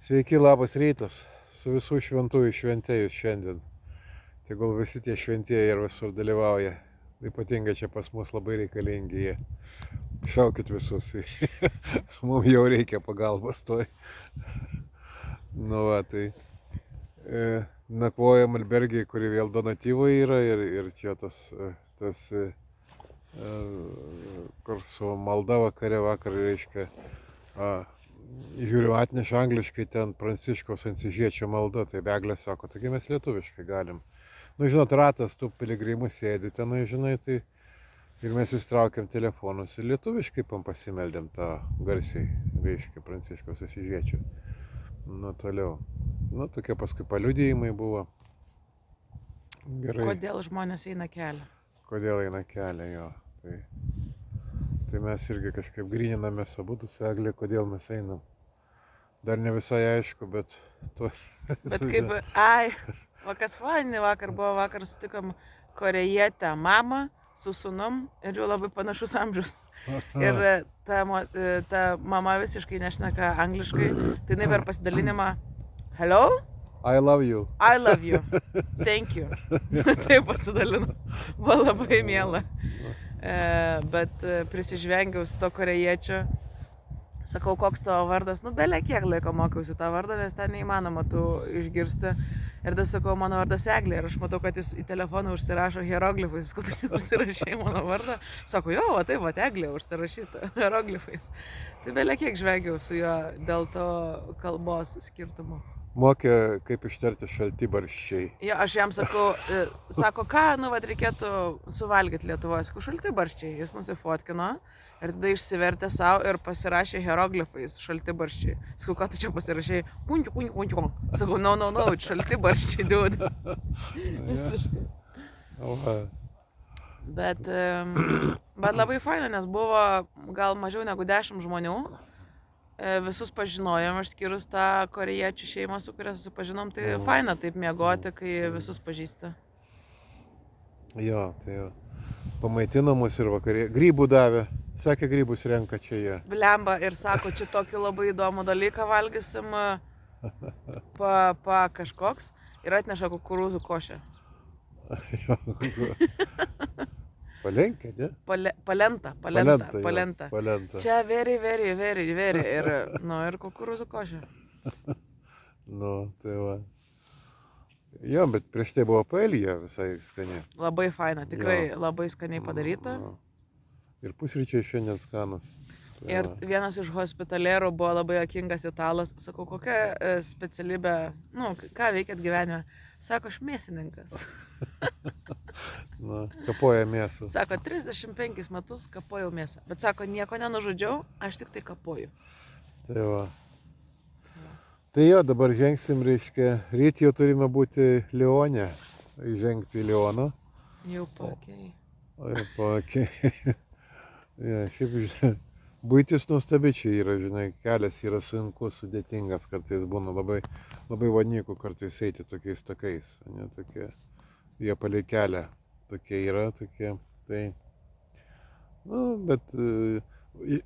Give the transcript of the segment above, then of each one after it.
Sveiki, labas rytas. Su visų šventųjų šventėjus šiandien. Tegul visi tie šventieji ir visur dalyvauja. Ypatingai čia pas mus labai reikalingi jie. Šaukit visus. Mums jau reikia pagalbos toj. Nu va, tai nakvojam albergiai, kuri vėl donatyvai yra ir čia tas kur su malda vakare vakar reiškia. Žiūriu, atnešė angliškai ten Pranciškaus Asyžiečio malda, tai Beglė sako, taigi mes lietuviškai galim. Nu, žinot, ratas tų piligrimų sėdi tenai, žinai, tai ir mes įsitraukiam telefonus ir lietuviškai pasimeldėm tą garsiai, reiškia, Pranciškaus Asyžiečio. Nu, toliau. Nu, tokie paskui paliudijimai buvo. Gerai. Kodėl žmonės eina kelią? Kodėl eina kelią, jo. Tai mes irgi kažkaip gryninamės abudu su Eglė, kodėl mes einam. Dar ne visai aišku, bet to... Bet kaip, va kas faini vakar buvo, vakar sutikom korejietę mamą su sūnum ir jų labai panašus amžius. Ir ta mama visiškai nešneka angliškai, tai jinai per pasidalinimą hello? I love you. I love you. Thank you. Taip pasidalino. Buvo labai miela. Bet prisižvengiau su to korejiečio. Sakau, koks tavo vardas? Nu, belė kiek laiko mokiausi tą vardą, nes ten neįmanoma tų išgirsti. Ir tada sakau, mano vardas Eglė. Ir aš matau, kad jis į telefoną užsirašo hieroglifais. Kad tu užsirašai mano vardą. Sako, jo, va taip, va Eglė užsirašyta hieroglifais. Tai belė kiek žvengiau su juo dėl to kalbos skirtumo. Mokė, kaip ištarti šaltibarščiai. Jo, aš jam sakau, sako, ką, nu, vad reikėtų suvalgyti Lietuvoje. Sakau, šaltibarščiai. Jis nusifotkino ir tada išsivertė savo ir pasirašė hieroglifais šaltibarščiai. Sakau, ką tu čia pasirašai? Kunčiu, kunčiu, kunčiu. Sakau, no, šaltibarščiai, duoda. Visiškai. Bet labai faina, nes buvo gal mažiau negu 10 žmonių. Visus pažinojom, išskyrus tą korejiečių šeimą, su kuria susipažinom, tai faina taip miegoti, kai visus pažįsta. Jo, tai jo. Pamaitino mus ir vakarė. Grybų davė. Sakė, grybus renka čia jie. Blemba ir sako, čia tokį labai įdomų dalyką valgysim, kažkoks, ir atneša kukurūzų košę. Palenkė, ne? Palenta. Čia very. Ir, nu, ir kukurūzų košė. Nu, tai va. Jo, bet prieš tai buvo paelija visai skaniai. Labai faina, tikrai labai skaniai padaryta. Ir pusryčiai šiandien skanus. Ir vienas iš hospitalierų buvo labai juokingas italas. Sakau, kokia specialybė, nu, ką veikėt gyvenime? Sako, aš mėsininkas. Na, kapoja mėsą. Sako, 35 metus kapojau mėsą. Bet sako, nieko nenužudžiau, aš tik tai kapoju. Tai va. Tai jo, dabar žengsim, reiškia, ryt jau turime būti Lione. Žengti į Lioną. Jau pakiai. Jau pakiai. Ja, šiaip, buitis nuostabi čia yra, žinai, kelias yra sunkus, sudėtingas, kartais būna labai vadnikų kartais eiti tokiais takais, ne, tokie, jie palei kelią, tokie yra, tokie, tai, nu, bet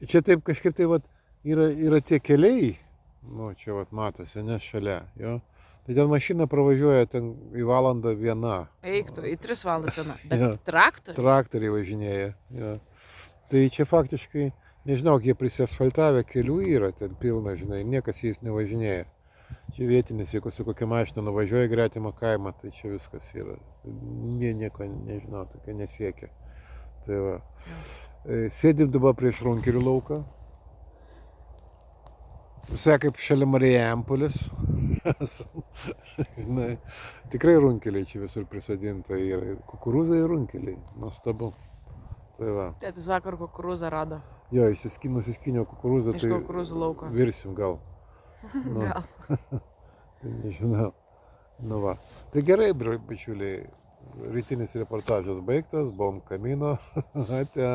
čia taip kažkaip tai, vat, yra tie keliai, nu, čia, vat, matosi, ne, šalia, jo, tai ten mašina pravažiuoja ten į valandą viena. Eiktų, į 3 valandas viena, bet traktoriai važinėja, jo. Tai čia faktiškai, nežinau, jie prisiasfaltavę kelių yra, ten pilna, žinai, niekas jais nevažinėja. Čia vietinis, jeigu su kokia mašina nuvažiuoja gretimą kaimą, tai čia viskas yra. Nieko, nežinau, tokia nesiekia. Tai va. Sėdim dabar prieš Runkelių lauką. Visai kaip šalia Marijampolės. Žinai, tikrai runkeliai čia visur prisodinta yra. Kukurūzai ir runkeliai. Nuostabu. Tai va. Tėtis vakar kukurūzą rado. Jo, nusiskyniau kukurūzą, tai kukurūzų lauko. Virsim gal. Nu, gal. Nežinau. Nu va. Tai gerai, bičiuliai, rytinis reportažas baigtas, buvom kamino. Ate.